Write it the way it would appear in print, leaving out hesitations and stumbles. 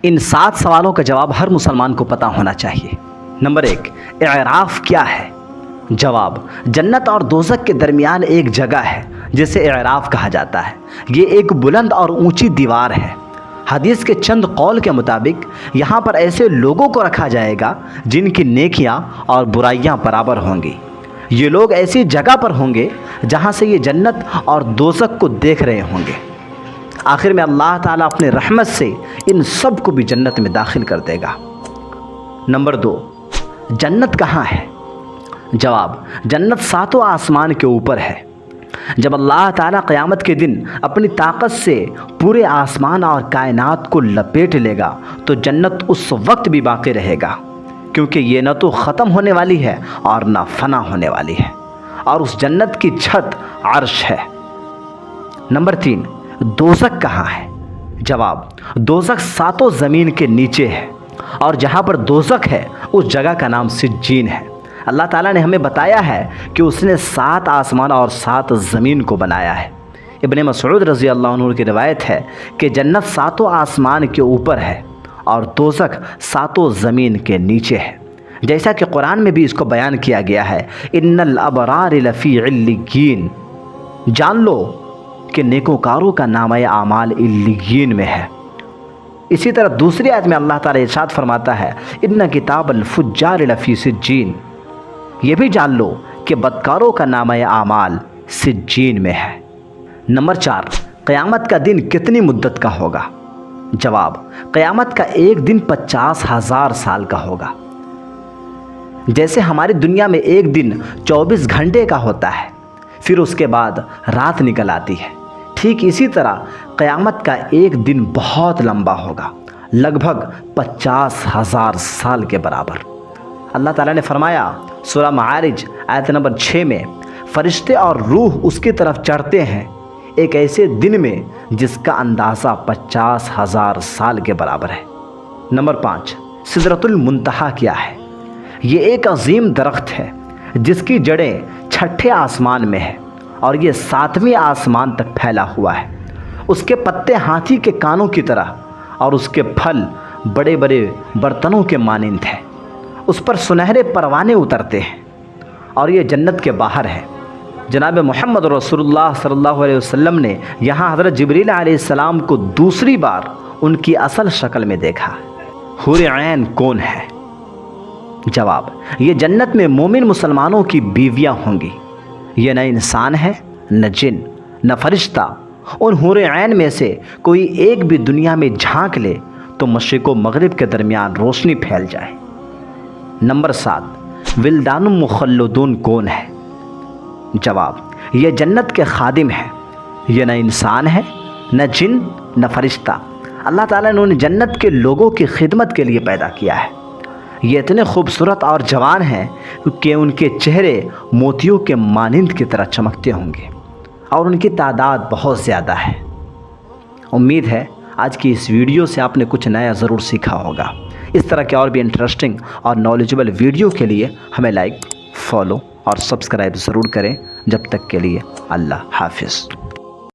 ان 7 سوالوں کا جواب ہر مسلمان کو پتہ ہونا چاہیے۔ نمبر 1، اعراف کیا ہے؟ جواب، جنت اور دوزخ کے درمیان ایک جگہ ہے جسے اعراف کہا جاتا ہے۔ یہ ایک بلند اور اونچی دیوار ہے۔ حدیث کے چند قول کے مطابق یہاں پر ایسے لوگوں کو رکھا جائے گا جن کی نیکیاں اور برائیاں برابر ہوں گی۔ یہ لوگ ایسی جگہ پر ہوں گے جہاں سے یہ جنت اور دوزخ کو دیکھ رہے ہوں گے۔ آخر میں اللہ تعالیٰ اپنے رحمت سے ان سب کو بھی جنت میں داخل کر دے گا۔ نمبر 2، جنت کہاں ہے؟ جواب، جنت 7 آسمان کے اوپر ہے۔ جب اللہ تعالیٰ قیامت کے دن اپنی طاقت سے پورے آسمان اور کائنات کو لپیٹ لے گا تو جنت اس وقت بھی باقی رہے گا، کیونکہ یہ نہ تو ختم ہونے والی ہے اور نہ فنا ہونے والی ہے، اور اس جنت کی چھت عرش ہے۔ نمبر 3، دوزخ کہاں ہے؟ جواب، دوزخ 7 زمین کے نیچے ہے، اور جہاں پر دوزخ ہے اس جگہ کا نام سجین ہے۔ اللہ تعالیٰ نے ہمیں بتایا ہے کہ اس نے 7 آسمان اور 7 زمین کو بنایا ہے۔ ابن مسعود رضی اللہ عنہ کی روایت ہے کہ جنت 7 آسمان کے اوپر ہے اور دوزخ 7 زمین کے نیچے ہے، جیسا کہ قرآن میں بھی اس کو بیان کیا گیا ہے، ان الابرار لفی علیین۔ جان لو کہ نیکوکاروں کا نامہ اعمال علیین میں ہے۔ اسی طرح دوسری آیت میں اللہ تعالیٰ ارشاد فرماتا ہے، ان کتاب الفجار لفی سجین۔ یہ بھی جان لو کہ بدکاروں کا نامہ اعمال سجین میں ہے۔ نمبر 4، قیامت کا دن کتنی مدت کا ہوگا؟ جواب، قیامت کا ایک دن 50,000 سال کا ہوگا۔ جیسے ہماری دنیا میں ایک دن 24 گھنٹے کا ہوتا ہے، پھر اس کے بعد رات نکل آتی ہے، ٹھیک اسی طرح قیامت کا ایک دن بہت لمبا ہوگا، لگ بھگ 50,000 سال کے برابر۔ اللہ تعالیٰ نے فرمایا سورہ معارج آیت نمبر 6 میں، فرشتے اور روح اس کی طرف چڑھتے ہیں ایک ایسے دن میں جس کا اندازہ 50,000 سال کے برابر ہے۔ نمبر 5، سدرۃ المنتہا کیا ہے؟ یہ ایک عظیم درخت ہے جس کی جڑیں 6ٹھے آسمان میں ہے اور یہ 7ویں آسمان تک پھیلا ہوا ہے۔ اس کے پتے ہاتھی کے کانوں کی طرح اور اس کے پھل بڑے بڑے برتنوں کے مانند ہیں۔ اس پر سنہرے پروانے اترتے ہیں اور یہ جنت کے باہر ہے۔ جناب محمد رسول اللہ صلی اللہ علیہ وسلم نے یہاں حضرت جبریل علیہ السلام کو دوسری بار ان کی اصل شکل میں دیکھا۔ حور عین کون ہے؟ جواب، یہ جنت میں مومن مسلمانوں کی بیویاں ہوں گی۔ یہ نہ انسان ہے، نہ جن، نہ فرشتہ۔ ان حور عین میں سے کوئی ایک بھی دنیا میں جھانک لے تو مشرق و مغرب کے درمیان روشنی پھیل جائے۔ نمبر 7، ولدان مخلدون کون ہے؟ جواب، یہ جنت کے خادم ہیں۔ یہ نہ انسان ہے، نہ جن، نہ فرشتہ۔ اللہ تعالیٰ نے انہیں جنت کے لوگوں کی خدمت کے لیے پیدا کیا ہے۔ یہ اتنے خوبصورت اور جوان ہیں کہ ان کے چہرے موتیوں کے مانند کی طرح چمکتے ہوں گے اور ان کی تعداد بہت زیادہ ہے۔ امید ہے آج کی اس ویڈیو سے آپ نے کچھ نیا ضرور سیکھا ہوگا۔ اس طرح کے اور بھی انٹرسٹنگ اور نالجبل ویڈیو کے لیے ہمیں لائک، فالو اور سبسکرائب ضرور کریں۔ جب تک کے لیے اللہ حافظ۔